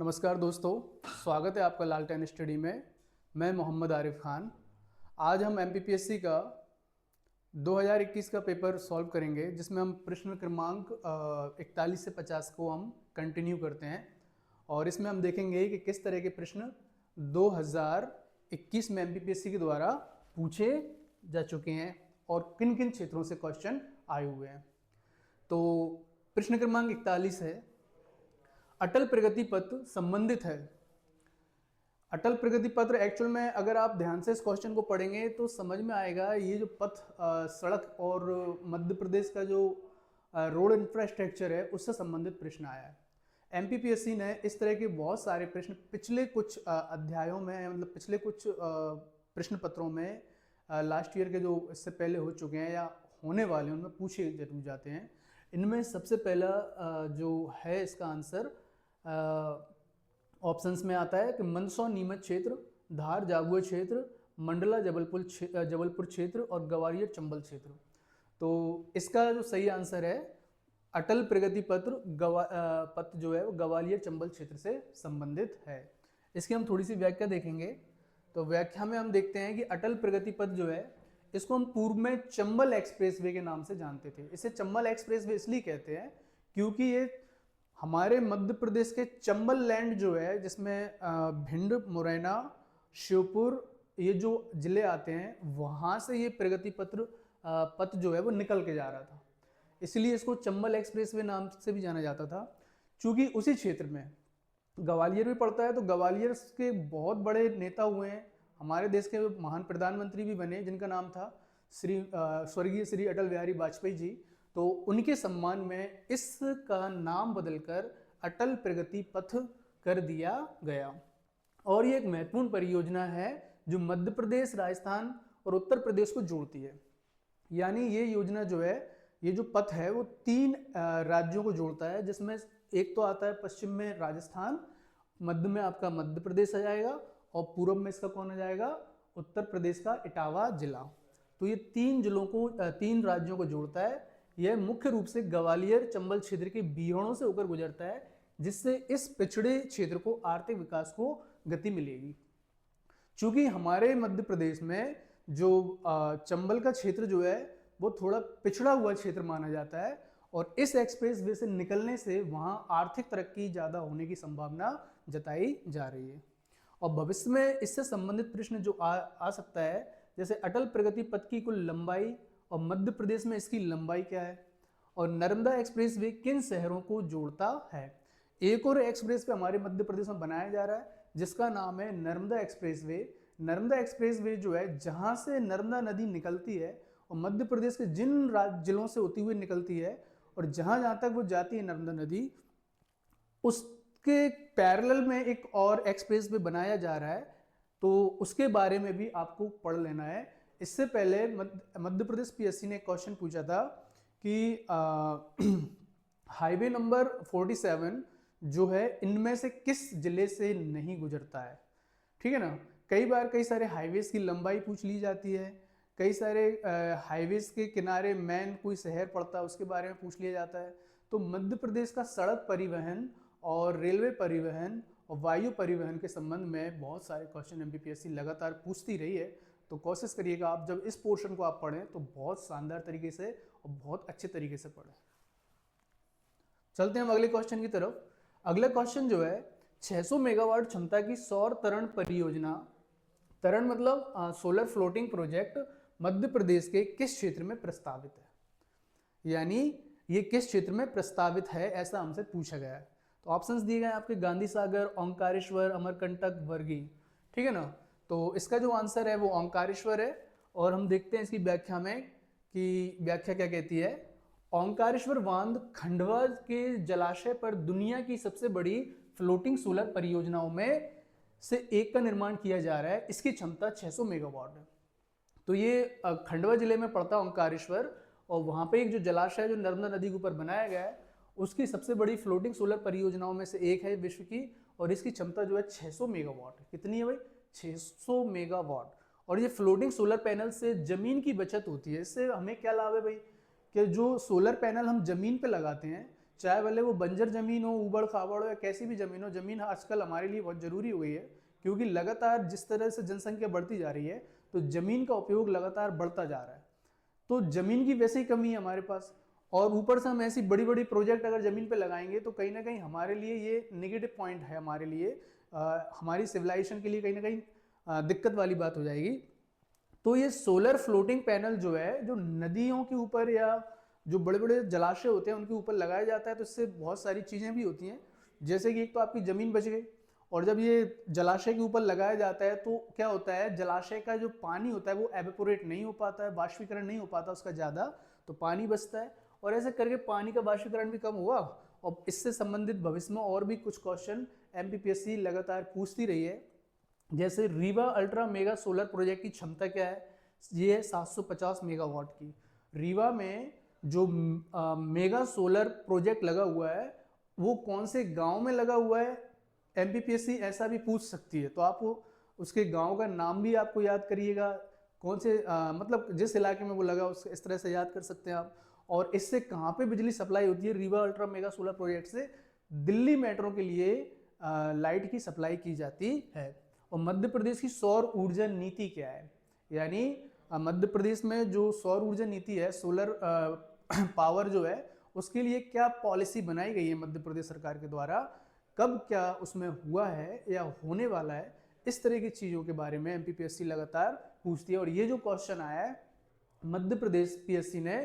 नमस्कार दोस्तों, स्वागत है आपका लालटेन स्टडी में। मैं मोहम्मद आरिफ खान। आज हम एमपीपीएससी का 2021 का पेपर सॉल्व करेंगे, जिसमें हम प्रश्न क्रमांक 41 से 50 को हम कंटिन्यू करते हैं। और इसमें हम देखेंगे कि किस तरह के प्रश्न 2021 में एमपीपीएससी के द्वारा पूछे जा चुके हैं और किन किन क्षेत्रों से क्वेश्चन आए हुए हैं। तो प्रश्न क्रमांक 41 है, अटल प्रगति पत्र संबंधित है। अटल प्रगति पत्र एक्चुअल में अगर आप ध्यान से इस क्वेश्चन को पढ़ेंगे तो समझ में आएगा, ये जो पथ सड़क और मध्य प्रदेश का जो रोड इंफ्रास्ट्रक्चर है उससे संबंधित प्रश्न आया है। एमपीपीएससी ने इस तरह के बहुत सारे प्रश्न पिछले कुछ अध्यायों में, मतलब पिछले कुछ प्रश्न पत्रों में लास्ट ईयर के जो इससे पहले हो चुके हैं या होने वाले हैं उनमें पूछे जरूर जाते हैं। इनमें सबसे पहला जो है इसका आंसर ऑप्शंस में आता है कि मंदसौर नीमच क्षेत्र, धार जागुआ क्षेत्र, मंडला जबलपुर क्षेत्र और ग्वालियर चंबल क्षेत्र। तो इसका जो सही आंसर है अटल प्रगति पत्र पत्र जो है वो ग्वालियर चंबल क्षेत्र से संबंधित है। इसकी हम थोड़ी सी व्याख्या देखेंगे। तो व्याख्या में हम देखते हैं कि अटल प्रगति पथ जो है इसको हम पूर्व में चंबल एक्सप्रेसवे के नाम से जानते थे। इसे चंबल एक्सप्रेसवे इसलिए कहते हैं क्योंकि ये हमारे मध्य प्रदेश के चंबल लैंड जो है, जिसमें भिंड, मुरैना, श्योपुर ये जो जिले आते हैं, वहाँ से ये प्रगति पथ जो है वो निकल के जा रहा था। इसलिए इसको चंबल एक्सप्रेसवे नाम से भी जाना जाता था। चूँकि उसी क्षेत्र में ग्वालियर भी पड़ता है, तो ग्वालियर के बहुत बड़े नेता हुए हैं, हमारे देश के महान प्रधानमंत्री भी बने, जिनका नाम था स्वर्गीय श्री अटल बिहारी वाजपेयी जी। तो उनके सम्मान में इसका नाम बदलकर अटल प्रगति पथ कर दिया गया। और ये एक महत्वपूर्ण परियोजना है जो मध्य प्रदेश, राजस्थान और उत्तर प्रदेश को जोड़ती है। यानी ये योजना जो है, ये जो पथ है वो 3 राज्यों को जोड़ता है, जिसमें एक तो आता है पश्चिम में राजस्थान, मध्य में आपका मध्य प्रदेश आ जाएगा और पूर्व में इसका कौन आ जाएगा, उत्तर प्रदेश का इटावा जिला। तो ये 3 राज्यों को जोड़ता है। यह मुख्य रूप से ग्वालियर चंबल क्षेत्र के बीहड़ों से होकर गुजरता है, जिससे इस पिछड़े क्षेत्र को आर्थिक विकास को गति मिलेगी। चूंकि हमारे मध्य प्रदेश में जो चंबल का क्षेत्र जो है वो थोड़ा पिछड़ा हुआ क्षेत्र माना जाता है, और इस एक्सप्रेस वे से निकलने से वहां आर्थिक तरक्की ज़्यादा होने की संभावना जताई जा रही है। और भविष्य में इससे संबंधित प्रश्न जो आ सकता है, जैसे अटल प्रगति पथ की कुल लंबाई और मध्य प्रदेश में इसकी लंबाई क्या है, और नर्मदा एक्सप्रेस वे किन शहरों को जोड़ता है। एक और एक्सप्रेस वे हमारे मध्य प्रदेश में बनाया जा रहा है जिसका नाम है Narmada express way. Narmada express way जो है जहाँ से नर्मदा नदी निकलती है और मध्य प्रदेश के जिन जिलों से होती हुई निकलती है और जहाँ तक वो जाती है नर्मदा नदी, उसके पैरेलल में एक और एक्सप्रेस वे बनाया जा रहा है। तो उसके बारे में भी आपको पढ़ लेना है। इससे पहले मध्य प्रदेश पीएससी ने क्वेश्चन पूछा था कि हाईवे नंबर 47 जो है इनमें से किस जिले से नहीं गुजरता है। ठीक है ना। कई बार कई सारे हाईवेज की लंबाई पूछ ली जाती है, कई सारे हाईवेज के किनारे मेन कोई शहर पड़ता है उसके बारे में पूछ लिया जाता है। तो मध्य प्रदेश का सड़क परिवहन और रेलवे परिवहन और वायु परिवहन के संबंध में बहुत सारे क्वेश्चन एमपीपीएससी लगातार पूछती रही है। तो कोशिश करिएगा आप जब इस पोर्शन को आप पढ़ें तो बहुत शानदार तरीके से और बहुत अच्छे तरीके से पढ़ें। चलते हैं हम अगले क्वेश्चन की तरफ। अगला क्वेश्चन जो है 600 मेगावाट क्षमता की सौर तरण परियोजना, तरण मतलब solar floating project, Madhya Pradesh के किस क्षेत्र में प्रस्तावित है। यानी ये किस क्षेत्र में प्रस्तावित है, ऐसा हमसे पूछा गया है। तो ऑप्शंस दिए गए हैं आपके गांधी सागर, ओंकारेश्वर, अमरकंटक, वर्गी। ठीक है ना। तो इसका जो आंसर है वो ओंकारेश्वर है। और हम देखते हैं इसकी व्याख्या में कि व्याख्या क्या कहती है। ओंकारेश्वर बांध खंडवा के जलाशय पर दुनिया की सबसे बड़ी फ्लोटिंग सोलर परियोजनाओं में से एक का निर्माण किया जा रहा है। इसकी क्षमता 600 मेगावाट है। तो ये खंडवा जिले में पड़ता है ओंकारेश्वर, और वहाँ पे एक जो जलाशय जो नर्मदा नदी के ऊपर बनाया गया है उसकी सबसे बड़ी फ्लोटिंग सोलर परियोजनाओं में से एक है विश्व की, और इसकी क्षमता जो है 600 मेगावाट। कितनी है भाई, 600 मेगावाट। और ये फ्लोटिंग सोलर पैनल से जमीन की बचत होती है। इससे हमें क्या लाभ है भाई, कि जो सोलर पैनल हम जमीन पे लगाते हैं, चाहे भले वो बंजर ज़मीन हो, ऊबड़ खाबड़ हो, या कैसी भी ज़मीन हो, ज़मीन आजकल हमारे लिए बहुत ज़रूरी हो गई है, क्योंकि लगातार जिस तरह से जनसंख्या बढ़ती जा रही है तो ज़मीन का उपयोग लगातार बढ़ता जा रहा है। तो ज़मीन की वैसे ही कमी है हमारे पास, और ऊपर से हम ऐसी बड़ी बड़ी प्रोजेक्ट अगर ज़मीन पे लगाएंगे तो कहीं ना कहीं हमारे लिए ये नेगेटिव पॉइंट है, हमारे लिए हमारी सिविलाइजेशन के लिए कहीं ना कहीं दिक्कत वाली बात हो जाएगी। तो ये सोलर फ्लोटिंग पैनल जो है, जो नदियों के ऊपर या जो बड़े बड़े जलाशय होते हैं उनके ऊपर लगाया जाता है, तो इससे बहुत सारी चीज़ें भी होती हैं। जैसे कि एक तो आपकी ज़मीन बच गई, और जब ये जलाशय के ऊपर लगाया जाता है तो क्या होता है, जलाशय का जो पानी होता है वो एवेपोरेट नहीं हो पाता है, बाष्पीकरण नहीं हो पाता उसका ज़्यादा, तो पानी बचता है, और ऐसे करके पानी का बाष्पीकरण भी कम हुआ। और इससे संबंधित भविष्य में और भी कुछ क्वेश्चन एमपीपीएससी लगातार पूछती रही है। जैसे Rewa ultra mega solar project की क्षमता क्या है, ये है 750 मेगावाट की। रीवा में जो मेगा सोलर प्रोजेक्ट लगा हुआ है वो कौन से गांव में लगा हुआ है, एमपीपीएससी ऐसा भी पूछ सकती है। तो आप उसके गांव का नाम भी आपको याद करिएगा, कौन से मतलब जिस इलाके में वो लगा उस इस तरह से याद कर सकते हैं आप। और इससे कहाँ पे बिजली सप्लाई होती है, Rewa ultra mega solar project से दिल्ली मेट्रो के लिए लाइट की सप्लाई की जाती है। और मध्य प्रदेश की सौर ऊर्जा नीति क्या है, यानी मध्य प्रदेश में जो सौर ऊर्जा नीति है, सोलर पावर जो है, उसके लिए क्या पॉलिसी बनाई गई है मध्य प्रदेश सरकार के द्वारा, कब क्या उसमें हुआ है या होने वाला है, इस तरह की चीज़ों के बारे में एमपीपीएससी लगातार पूछती है। और ये जो क्वेश्चन आया है मध्य प्रदेश पीएससी ने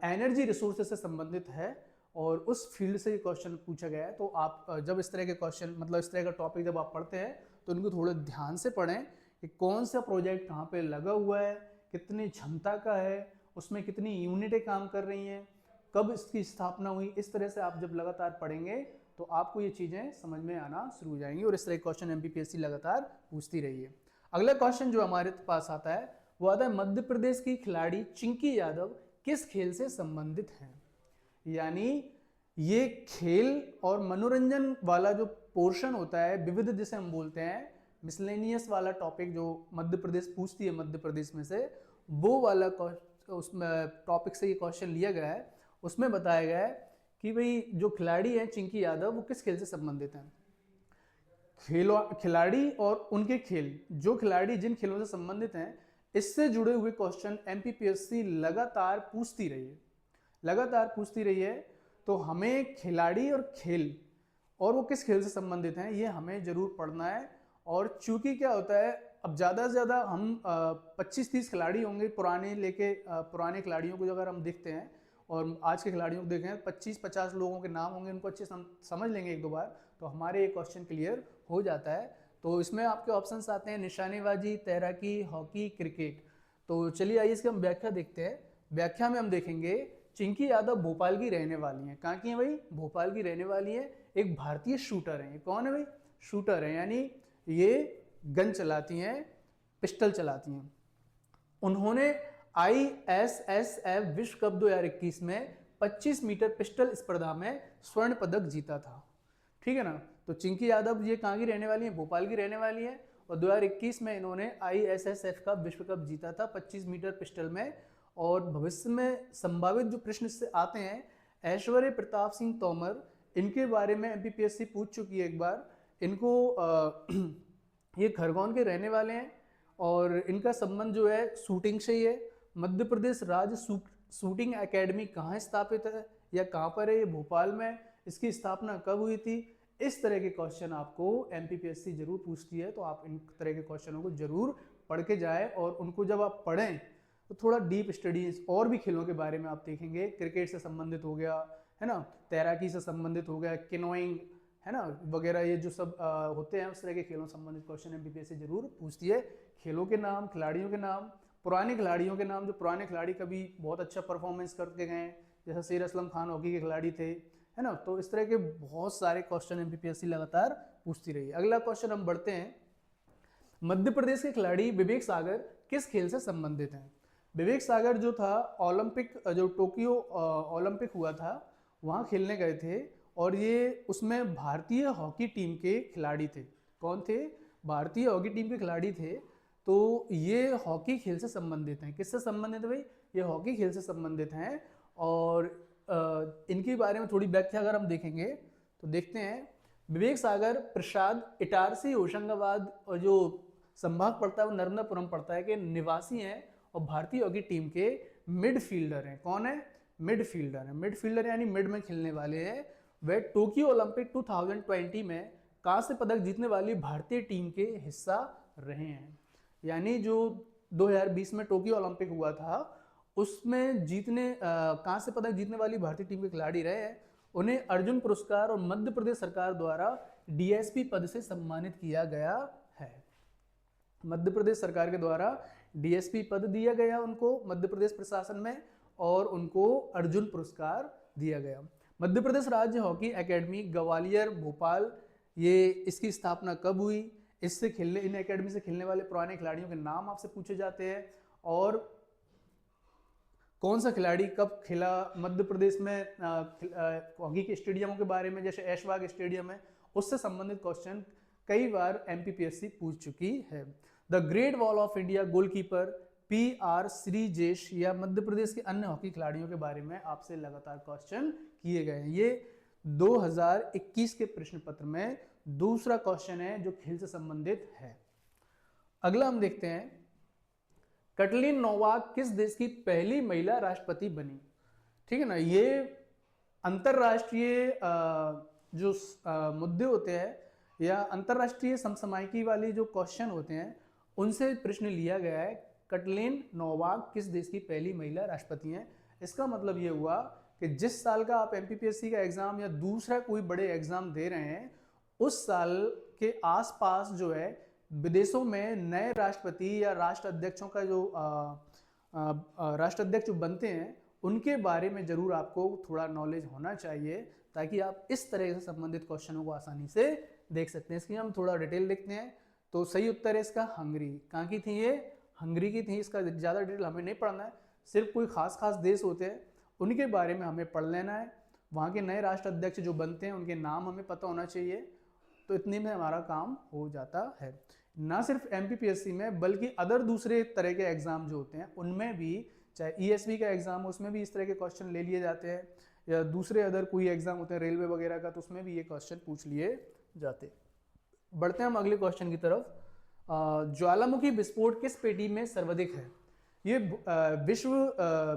एनर्जी रिसोर्सेज से संबंधित है, और उस फील्ड से ये क्वेश्चन पूछा गया है। तो आप जब इस तरह के क्वेश्चन, मतलब इस तरह का टॉपिक जब आप पढ़ते हैं तो उनको थोड़े ध्यान से पढ़ें कि कौन सा प्रोजेक्ट कहाँ पे लगा हुआ है, कितनी क्षमता का है, उसमें कितनी यूनिटें काम कर रही हैं, कब इसकी स्थापना हुई। इस तरह से आप जब लगातार पढ़ेंगे तो आपको ये चीज़ें समझ में आना शुरू हो जाएंगी, और इस तरह के क्वेश्चन एमपीपीएससी लगातार पूछती रही है। अगला क्वेश्चन जो हमारे पास आता है वो आता है, मध्य प्रदेश की खिलाड़ी चिंकी यादव किस खेल से संबंधित हैं। यानी ये खेल और मनोरंजन वाला जो पोर्शन होता है, विविध जिसे हम बोलते हैं, मिसलेनियस वाला टॉपिक जो मध्य प्रदेश पूछती है मध्य प्रदेश में से, वो वाला उसमें टॉपिक से ये क्वेश्चन लिया गया है। उसमें बताया गया है कि भाई जो खिलाड़ी हैं चिंकी यादव वो किस खेल से संबंधित हैं। खिलाड़ी और उनके खेल, जो खिलाड़ी जिन खेलों से संबंधित हैं, इससे जुड़े हुए क्वेश्चन एमपीपीएससी लगातार पूछती रही है, लगातार पूछती रही है। तो हमें खिलाड़ी और खेल, और वो किस खेल से संबंधित हैं, ये हमें जरूर पढ़ना है। और चूंकि क्या होता है, अब ज़्यादा से ज़्यादा हम 25-30 खिलाड़ी होंगे, पुराने लेके पुराने खिलाड़ियों को अगर हम देखते हैं और आज के खिलाड़ियों को देखें, 25-50 लोगों के नाम होंगे, उनको अच्छे समझ लेंगे एक दो बार, तो हमारे ये क्वेश्चन क्लियर हो जाता है। तो इसमें आपके ऑप्शंस आते हैं निशानेबाजी, तैराकी, हॉकी, क्रिकेट। तो चलिए आइए इसकी हम व्याख्या देखते हैं। व्याख्या में हम देखेंगे चिंकी यादव भोपाल की रहने वाली हैं। कहाँ की हैं भाई? भोपाल की रहने वाली हैं। एक भारतीय शूटर हैं। ये कौन है भाई? शूटर हैं, यानी ये गन चलाती हैं, पिस्टल चलाती हैं। उन्होंने ISSF विश्व कप 2021 में 25 मीटर पिस्टल स्पर्धा में स्वर्ण पदक जीता था। ठीक है ना। तो चिंकी यादव ये कहाँ की रहने वाली हैं? भोपाल की रहने वाली हैं, और 2021 में इन्होंने ISSF का विश्व कप जीता था 25 मीटर पिस्टल में। और भविष्य में संभावित जो प्रश्न इससे आते हैं, ऐश्वर्य प्रताप सिंह तोमर, इनके बारे में एमपीपीएससी पूछ चुकी है एक बार। इनको ये खरगोन के रहने वाले हैं, और इनका संबंध जो है शूटिंग से ही है। मध्य प्रदेश राज्य शूटिंग एकेडमी कहाँ स्थापित है या कहाँ पर है? ये भोपाल में। इसकी स्थापना कब हुई थी? इस तरह के क्वेश्चन आपको एमपीपीएससी जरूर पूछती है, तो आप इन तरह के क्वेश्चनों को जरूर पढ़ के जाएं। और उनको जब आप पढ़ें तो थोड़ा डीप स्टडीज और भी खेलों के बारे में आप देखेंगे। क्रिकेट से संबंधित हो गया है ना, तैराकी से संबंधित हो गया, किनोइंग है ना वगैरह, ये जो सब होते हैं उस तरह के खेलों संबंधित क्वेश्चन एमपीपीएससी जरूर पूछती है। खेलों के नाम, खिलाड़ियों के नाम, पुराने खिलाड़ियों के नाम, जो पुराने खिलाड़ी कभी बहुत अच्छा परफॉर्मेंस करके गए, जैसे शेर असलम खान हॉकी के खिलाड़ी थे, है ना। तो इस तरह के बहुत सारे क्वेश्चन एमपीपीएससी लगातार पूछती रही है। अगला क्वेश्चन हम बढ़ते हैं। मध्य प्रदेश के खिलाड़ी विवेक सागर किस खेल से संबंधित हैं? विवेक सागर जो था ओलंपिक, जो टोक्यो ओलंपिक हुआ था वहाँ खेलने गए थे, और ये उसमें भारतीय हॉकी टीम के खिलाड़ी थे। कौन थे? भारतीय हॉकी टीम के खिलाड़ी थे। तो ये हॉकी खेल से संबंधित हैं। किससे संबंधित है भाई? ये हॉकी खेल से संबंधित हैं। और इनके बारे में थोड़ी व्याख्या अगर हम देखेंगे तो देखते हैं, विवेक सागर, प्रसाद, इटारसी, होशंगाबाद और जो संभाग पड़ता है वो नर्मदापुरम पड़ता है, कि निवासी हैं और भारतीय हॉकी टीम के मिडफील्डर हैं। कौन है? मिडफील्डर है। मिडफील्डर यानी मिड में खेलने वाले हैं। वे टोक्यो ओलंपिक 2020 में कांस्य पदक जीतने वाली भारतीय टीम के हिस्सा रहे हैं। यानी जो 2020 में टोक्यो ओलंपिक हुआ था उसमें कांस्य पदक जीतने वाली भारतीय टीम के खिलाड़ी रहे हैं। उन्हें अर्जुन पुरस्कार और मध्य प्रदेश सरकार द्वारा डीएसपी पद से सम्मानित किया गया है। मध्य प्रदेश सरकार के द्वारा डीएसपी पद दिया गया उनको मध्य प्रदेश प्रशासन में, और उनको अर्जुन पुरस्कार दिया गया। मध्य प्रदेश राज्य हॉकी एकेडमी ग्वालियर भोपाल, ये इसकी स्थापना कब हुई? इन एकेडमी से खेलने वाले पुराने खिलाड़ियों के नाम आपसे पूछे जाते हैं, और कौन सा खिलाड़ी कब खेला मध्य प्रदेश में हॉकी के स्टेडियमों के बारे में, जैसे ऐशबाग स्टेडियम है, उससे संबंधित क्वेश्चन कई बार एमपीपीएससी पूछ चुकी है। The great wall of India goalkeeper PR Sreejesh या मध्य प्रदेश के अन्य हॉकी खिलाड़ियों के बारे में आपसे लगातार क्वेश्चन किए गए हैं। ये 2021 के प्रश्न पत्र में दूसरा क्वेश्चन है जो खेल से संबंधित है। अगला हम देखते हैं, कैटलीन नोवाक किस देश की पहली महिला राष्ट्रपति बनी? ठीक है ना, ये अंतरराष्ट्रीय जो मुद्दे होते हैं या अंतरराष्ट्रीय समसामयिकी वाली जो क्वेश्चन होते हैं उनसे प्रश्न लिया गया है। कैटलीन नोवाक किस देश की पहली महिला राष्ट्रपति हैं? इसका मतलब ये हुआ कि जिस साल का आप एमपीपीएससी का एग्जाम या दूसरा कोई बड़े एग्जाम दे रहे हैं उस साल के आसपास जो है विदेशों में नए राष्ट्रपति या राष्ट्राध्यक्षों का जो राष्ट्राध्यक्ष बनते हैं उनके बारे में जरूर आपको थोड़ा नॉलेज होना चाहिए, ताकि आप इस तरह से संबंधित क्वेश्चनों को आसानी से देख सकते हैं। इसकी हम थोड़ा डिटेल देखते हैं। तो सही उत्तर है इसका हंगरी। कहाँ की थी ये? हंगरी की थी। इसका ज़्यादा डिटेल हमें नहीं पढ़ना है, सिर्फ कोई खास देश होते हैं उनके बारे में हमें पढ़ लेना है। वहाँ के नए राष्ट्राध्यक्ष जो बनते हैं उनके नाम हमें पता होना चाहिए, तो इतने में हमारा काम हो जाता है। ना सिर्फ एमपीपीएससी में बल्कि अदर दूसरे तरह के एग्जाम जो होते हैं उनमें भी, चाहे ईएसबी का एग्जाम हो उसमें भी इस तरह के क्वेश्चन ले लिए जाते हैं, या दूसरे अदर कोई एग्जाम होते हैं रेलवे वगैरह का, तो उसमें भी ये क्वेश्चन पूछ लिए जाते। बढ़ते हैं हम अगले क्वेश्चन की तरफ। ज्वालामुखी विस्फोट किस पेटी में सर्वाधिक है? ये विश्व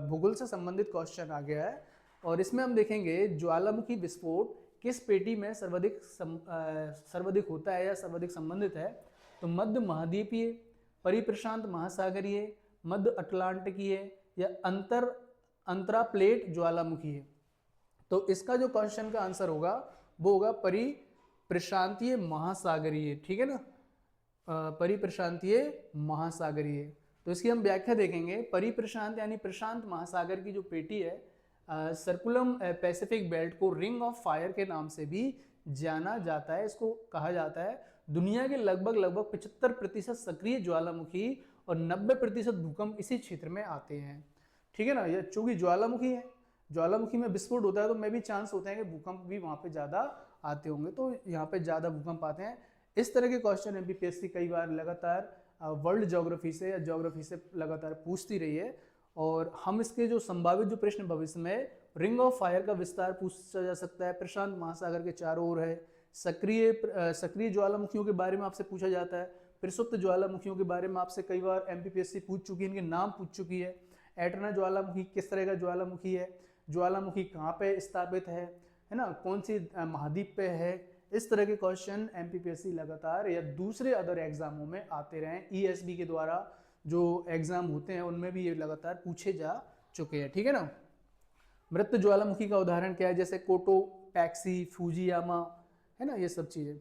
भूगोल से संबंधित क्वेश्चन आ गया है, और इसमें हम देखेंगे ज्वालामुखी विस्फोट किस पेटी में सर्वाधिक होता है या सर्वाधिक संबंधित है। तो मध्य महाद्वीपीय, परिप्रशांत महासागरीय, मध्य अटलांटिकीय या अंतरा प्लेट ज्वालामुखी है। तो इसका जो क्वेश्चन का आंसर होगा वो होगा परिप्रशांतीय महासागरीय। ठीक है ना, परिप्रशांतीय महासागरीय। तो इसकी हम व्याख्या देखेंगे। परिप्रशांत यानी प्रशांत महासागर की जो पेटी है, सर्कुलम पैसिफिक बेल्ट को रिंग ऑफ फायर के नाम से भी जाना जाता है। इसको कहा जाता है दुनिया के लगभग 75% सक्रिय ज्वालामुखी और 90% भूकंप इसी क्षेत्र में आते हैं। ठीक है ना, ये चूंकि ज्वालामुखी है, ज्वालामुखी में विस्फोट होता है तो में भी चांस होते हैं कि भूकंप भी वहाँ पे ज़्यादा आते होंगे, तो यहाँ पे ज़्यादा भूकंप आते हैं। इस तरह के क्वेश्चन एमपीपीएससी कई बार लगातार वर्ल्ड ज्योग्राफी से या ज्योग्राफी से लगातार पूछती रही है, और हम इसके जो संभावित जो प्रश्न भविष्य में, रिंग ऑफ फायर का विस्तार पूछा जा सकता है, प्रशांत महासागर के चारों ओर है, सक्रिय ज्वालामुखियों के बारे में आपसे पूछा जाता है, प्रसुप्त ज्वालामुखियों के बारे में आपसे कई बार एमपीपीएससी पूछ चुकी है, इनके नाम पूछ चुकी है। एटना ज्वालामुखी किस तरह का ज्वालामुखी है, ज्वालामुखी कहाँ पे स्थापित है ना, कौन सी महाद्वीप पे है। इस तरह के क्वेश्चन एमपीपीएससी लगातार या दूसरे अदर एग्जामों में आते रहे। ईएसबी के द्वारा जो एग्जाम होते हैं उनमें भी ये लगातार पूछे जा चुके हैं। ठीक है ना। मृत ज्वालामुखी का उदाहरण क्या है? जैसे कोटोपैक्सी, फूजियामा, है ना, ये सब चीजें।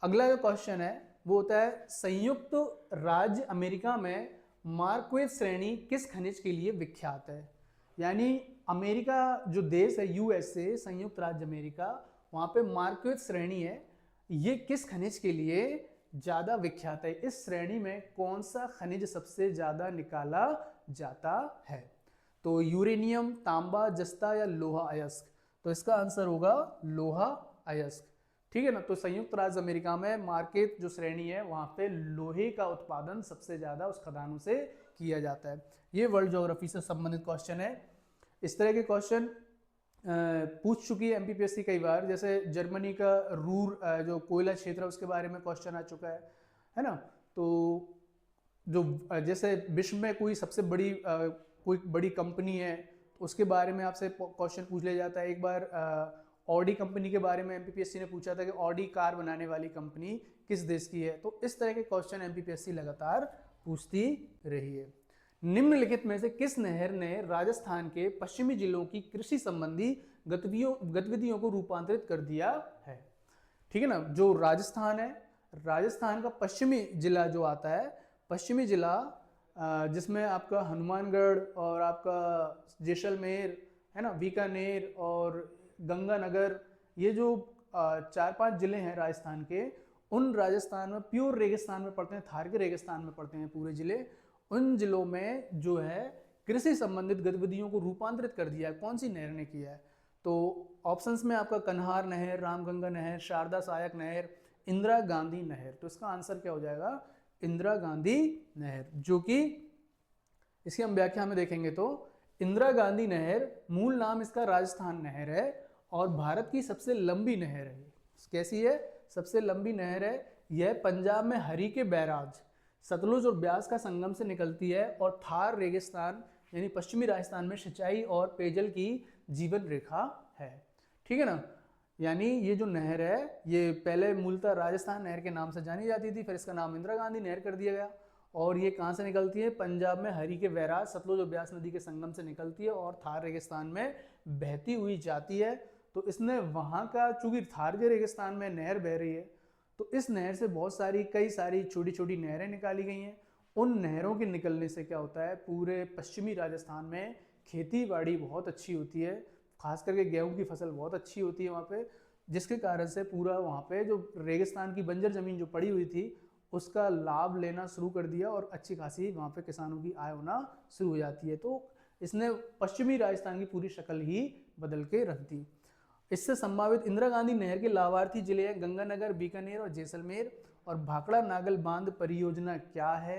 अगला जो क्वेश्चन है वो होता है संयुक्त राज्य अमेरिका में मार्क्वेज श्रेणी किस खनिज के लिए विख्यात है? यानी अमेरिका जो देश है, यूएसए, संयुक्त राज्य अमेरिका, वहाँ पे मार्क्वेज श्रेणी है, ये किस खनिज के लिए ज़्यादा विख्यात है? इस श्रेणी में कौन सा खनिज सबसे ज़्यादा निकाला जाता है? तो यूरेनियम, तांबा, जस्ता या लोहा अयस्क? तो इसका आंसर होगा लोहा अयस्क। ठीक है ना। तो संयुक्त राज्य अमेरिका में मार्केट जो श्रेणी है वहाँ पे लोहे का उत्पादन सबसे ज़्यादा उस खदानों से किया जाता है। ये वर्ल्ड ज्योग्राफी से संबंधित क्वेश्चन है। इस तरह के क्वेश्चन पूछ चुकी है एमपीपीएससी कई बार, जैसे जर्मनी का रूर जो कोयला क्षेत्र है उसके बारे में क्वेश्चन आ चुका है ना। तो जो जैसे विश्व में कोई सबसे बड़ी कोई बड़ी कंपनी है तो उसके बारे में आपसे क्वेश्चन पूछ लिया जाता है। एक बार ऑडी कंपनी के बारे में एमपीपीएससी ने पूछा था कि ऑडी कार बनाने वाली कंपनी किस देश की है। तो इस तरह के क्वेश्चन एमपीपीएससी लगातार पूछती रही है। निम्नलिखित में से किस नहर ने राजस्थान के पश्चिमी जिलों की कृषि संबंधी गतिविधियों को रूपांतरित कर दिया है? ठीक है ना, जो राजस्थान है, राजस्थान का पश्चिमी जिला जो आता है, पश्चिमी जिला जिसमें आपका हनुमानगढ़ और आपका जैसलमेर है ना, बीकानेर और गंगानगर, ये जो 4-5 जिले हैं राजस्थान के, उन राजस्थान में प्योर रेगिस्तान में पड़ते हैं, थार के रेगिस्तान में पड़ते हैं पूरे जिले। उन जिलों में जो है कृषि संबंधित गतिविधियों को रूपांतरित कर दिया है। कौन सी नहर ने किया है? तो ऑप्शंस में आपका कन्हार नहर, रामगंगा नहर, शारदा सहायक नहर, इंदिरा गांधी नहर। तो इसका आंसर क्या हो जाएगा? इंदिरा गांधी नहर, जो कि इसकी हम व्याख्या में देखेंगे तो इंदिरा गांधी नहर मूल नाम इसका राजस्थान नहर है और भारत की सबसे लंबी नहर है। कैसी है? सबसे लंबी नहर है। यह पंजाब में हरी के बैराज सतलुज और ब्यास का संगम से निकलती है और थार रेगिस्तान यानी पश्चिमी राजस्थान में सिंचाई और पेयजल की जीवन रेखा है। ठीक है ना, यानी ये जो नहर है ये पहले मूलतः राजस्थान नहर के नाम से जानी जाती थी, फिर इसका नाम इंदिरा गांधी नहर कर दिया गया। और ये कहाँ से निकलती है? पंजाब में हरी के बैराज सतलुज और ब्यास नदी के संगम से निकलती है और थार रेगिस्तान में बहती हुई जाती है। तो इसने वहाँ का, चूंकि थार के रेगिस्तान में नहर बह रही है, तो इस नहर से बहुत सारी कई सारी छोटी छोटी नहरें निकाली गई हैं। उन नहरों के निकलने से क्या होता है, पूरे पश्चिमी राजस्थान में खेती बाड़ी बहुत अच्छी होती है, खास करके गेहूं की फसल बहुत अच्छी होती है वहाँ पे, जिसके कारण से पूरा वहाँ पे जो रेगिस्तान की बंजर जमीन जो पड़ी हुई थी उसका लाभ लेना शुरू कर दिया और अच्छी खासी वहाँ पे किसानों की आय होना शुरू हो जाती है। तो इसने पश्चिमी राजस्थान की पूरी शक्ल ही बदल के रख दी। इससे संभावित इंदिरा गांधी नहर के लाभार्थी जिले हैं गंगानगर, बीकानेर और जैसलमेर। और भाखड़ा नागल बांध परियोजना क्या है,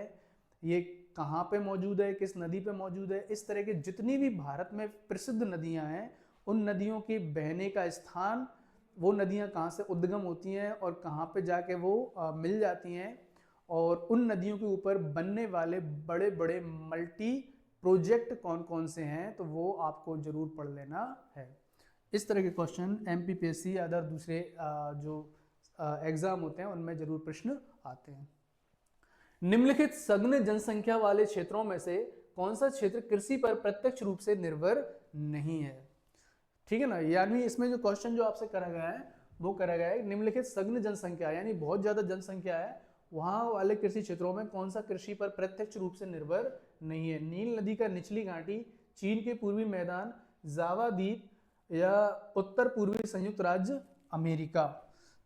ये कहाँ पे मौजूद है, किस नदी पे मौजूद है, इस तरह के जितनी भी भारत में प्रसिद्ध नदियाँ हैं उन नदियों के बहने का स्थान, वो नदियाँ कहाँ से उद्गम होती हैं और कहाँ पे जाके वो मिल जाती हैं, और उन नदियों के ऊपर बनने वाले बड़े बड़े मल्टी प्रोजेक्ट कौन कौन से हैं, तो वो आपको जरूर पढ़ लेना है। इस तरह के क्वेश्चन एमपीपीएससी या अदर दूसरे जो एग्जाम होते हैं उनमें जरूर प्रश्न आते हैं। निम्नलिखित सघन जनसंख्या वाले क्षेत्रों में से कौन सा क्षेत्र कृषि पर प्रत्यक्ष रूप से निर्भर नहीं है? ठीक है ना, यानी इसमें जो क्वेश्चन जो आपसे करा गया है वो करा गया है निम्नलिखित सघन जनसंख्या यानी बहुत ज्यादा जनसंख्या है वहां वाले कृषि क्षेत्रों में कौन सा कृषि पर प्रत्यक्ष रूप से निर्भर नहीं है? नील नदी का निचली घाटी, चीन के पूर्वी मैदान, जावा द्वीप या उत्तर पूर्वी संयुक्त राज्य अमेरिका।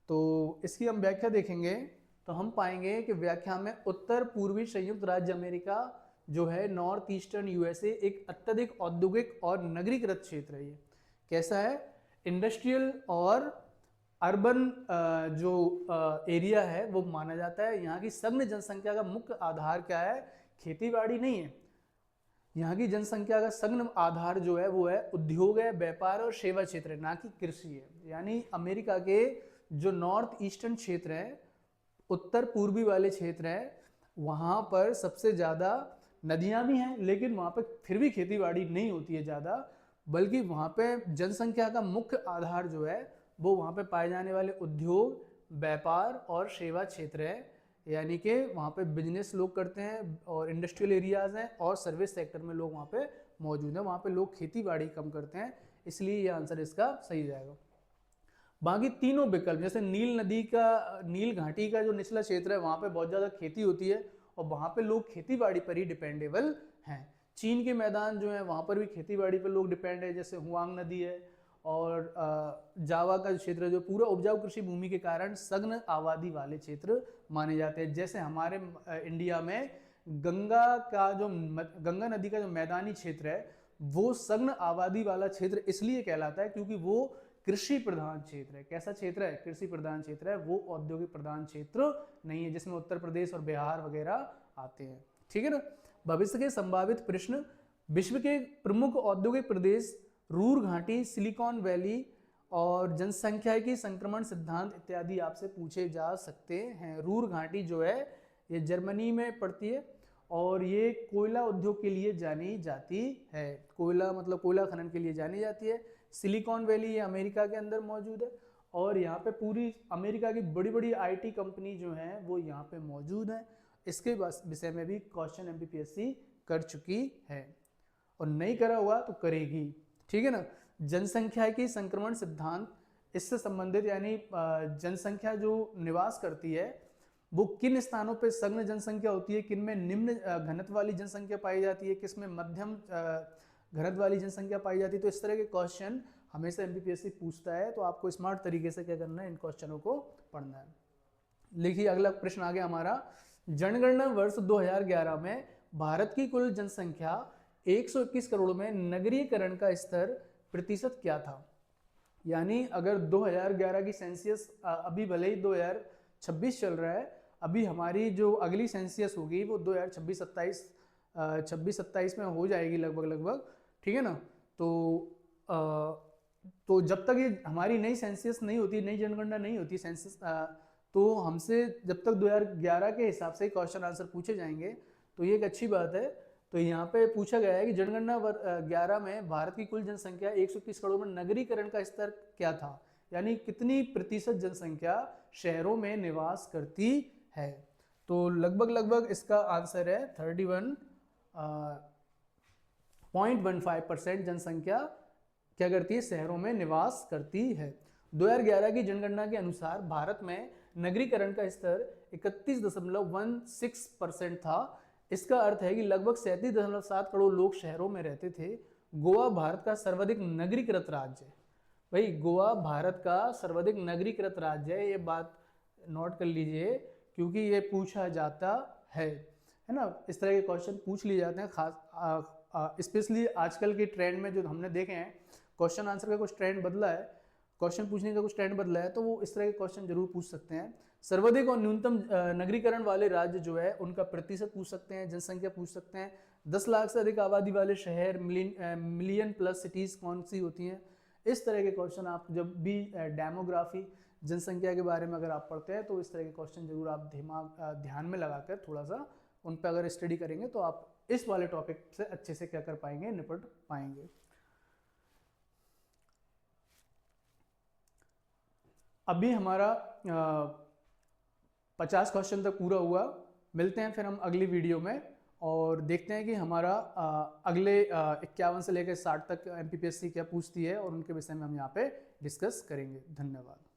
तो इसकी हम व्याख्या देखेंगे तो हम पाएंगे कि व्याख्या में उत्तर पूर्वी संयुक्त राज्य अमेरिका जो है नॉर्थ ईस्टर्न यूएसए एक अत्यधिक औद्योगिक और नगरीकृत क्षेत्र है। ये कैसा है? इंडस्ट्रियल और अर्बन जो एरिया है वो माना जाता है। यहाँ की सघन जनसंख्या का मुख्य आधार क्या है? खेतीबाड़ी नहीं है। यहाँ की जनसंख्या का सघन आधार जो है वो है उद्योग है, व्यापार और सेवा क्षेत्र है, ना कि कृषि है। यानी अमेरिका के जो नॉर्थ ईस्टर्न क्षेत्र है, उत्तर पूर्वी वाले क्षेत्र है, वहाँ पर सबसे ज़्यादा नदियाँ भी हैं लेकिन वहाँ पर फिर भी खेतीबाड़ी नहीं होती है ज़्यादा, बल्कि वहाँ पे जनसंख्या का मुख्य आधार जो है वो वहाँ पे पाए जाने वाले उद्योग, व्यापार और सेवा क्षेत्र है। यानी कि वहाँ पे बिजनेस लोग करते हैं और इंडस्ट्रियल एरियाज हैं और सर्विस सेक्टर में लोग वहाँ पे मौजूद हैं। वहाँ पे लोग खेती बाड़ी कम करते हैं, इसलिए ये आंसर इसका सही जाएगा। बाकी तीनों विकल्प, जैसे नील नदी का, नील घाटी का जो निचला क्षेत्र है वहाँ पे बहुत ज़्यादा खेती होती है और वहाँ पे लोग खेती बाड़ी पर ही डिपेंडेबल हैं। चीन के मैदान जो है वहाँ पर भी खेती बाड़ी पर लोग डिपेंड है, जैसे हुआंग नदी है और जावा का क्षेत्र जो पूरा उपजाऊ कृषि भूमि के कारण सघन आबादी वाले क्षेत्र माने जाते हैं। जैसे हमारे इंडिया में गंगा नदी का जो मैदानी क्षेत्र है वो सघन आबादी वाला क्षेत्र इसलिए कहलाता है क्योंकि वो कृषि प्रधान क्षेत्र है। कैसा क्षेत्र है? कृषि प्रधान क्षेत्र है, वो औद्योगिक प्रधान क्षेत्र नहीं है जिसमें उत्तर प्रदेश और बिहार वगैरह आते हैं। ठीक है ना। भविष्य के संभावित प्रश्न, विश्व के प्रमुख औद्योगिक प्रदेश रूर घाटी, सिलिकॉन वैली और जनसंख्याकी संक्रमण सिद्धांत इत्यादि आपसे पूछे जा सकते हैं। रूर घाटी जो है ये जर्मनी में पड़ती है और ये कोयला उद्योग के लिए जानी जाती है। कोयला मतलब कोयला खनन के लिए जानी जाती है। सिलिकॉन वैली ये अमेरिका के अंदर मौजूद है और यहाँ पे पूरी अमेरिका की बड़ी बड़ी आईटी कंपनी जो हैं वो यहाँ पे मौजूद हैं। इसके विषय में भी क्वेश्चन एमपीपीएससी कर चुकी है और नहीं करा हुआ तो करेगी, ठीक है ना। जनसंख्या की संक्रमण सिद्धांत, इससे संबंधित यानी जनसंख्या जो निवास करती है वो किन स्थानों पे सघन जनसंख्या होती है, किन में निम्न घनत्व वाली जनसंख्या पाई जाती है, किस में मध्यम घनत्व वाली जनसंख्या पाई जाती है। तो इस तरह के क्वेश्चन हमेशा एमपीपीएससी पूछता है, तो आपको स्मार्ट तरीके से क्या करना है, इन क्वेश्चनों को पढ़ना है। लिखिए अगला प्रश्न आ गया हमारा, जनगणना वर्ष 2011 में भारत की कुल जनसंख्या 121 करोड़ में नगरीकरण का स्तर प्रतिशत क्या था। यानी अगर 2011 की सेंसियस, अभी भले ही 2026 चल रहा है, अभी हमारी जो अगली सेंसियस होगी वो 2026-27 में हो जाएगी लगभग, ठीक है ना। तो जब तक ये हमारी नई सेंसियस नहीं होती, नई जनगणना नहीं होती सेंसियस, तो हमसे जब तक 2011 के हिसाब से क्वेश्चन आंसर पूछे जाएंगे, तो ये एक अच्छी बात है। तो यहाँ पे पूछा गया है कि जनगणना 11 में भारत की कुल जनसंख्या 121 करोड़ में नगरीकरण का स्तर क्या था, यानी कितनी प्रतिशत जनसंख्या शहरों में निवास करती है। तो लगभग इसका आंसर है 31.15% जनसंख्या क्या करती है, शहरों में निवास करती है। 2011 की जनगणना के अनुसार भारत में नगरीकरण का स्तर 31.16% था। इसका अर्थ है कि लगभग 37.7 करोड़ लोग शहरों में रहते थे। गोवा भारत का सर्वाधिक नगरीकृत राज्य है। भाई गोवा भारत का सर्वाधिक नगरीकृत राज्य है, ये बात नोट कर लीजिए क्योंकि ये पूछा जाता है ना। इस तरह के क्वेश्चन पूछ लिए जाते हैं, खास स्पेशली आजकल के ट्रेंड में जो हमने देखे हैं, क्वेश्चन आंसर का कुछ ट्रेंड बदला है, क्वेश्चन पूछने का कुछ ट्रेंड बदला है, तो वो इस तरह के क्वेश्चन जरूर पूछ सकते हैं। सर्वाधिक और न्यूनतम नगरीकरण वाले राज्य जो है उनका प्रतिशत पूछ सकते हैं, जनसंख्या पूछ सकते हैं। 10 लाख से अधिक आबादी वाले शहर, मिलियन प्लस सिटीज कौन सी होती हैं। इस तरह के क्वेश्चन आप जब भी डेमोग्राफी, जनसंख्या के बारे में अगर आप पढ़ते हैं, तो इस तरह के क्वेश्चन जरूर आप ध्यान में लगाकर थोड़ा सा उन पर अगर स्टडी करेंगे तो आप इस वाले टॉपिक से अच्छे से क्या कर पाएंगे, निपट पाएंगे। अभी हमारा 50 क्वेश्चन तक पूरा हुआ। मिलते हैं फिर हम अगली वीडियो में और देखते हैं कि हमारा अगले 51 से लेकर 60 तक एमपीपीएससी क्या पूछती है और उनके विषय में हम यहाँ पे डिस्कस करेंगे। धन्यवाद।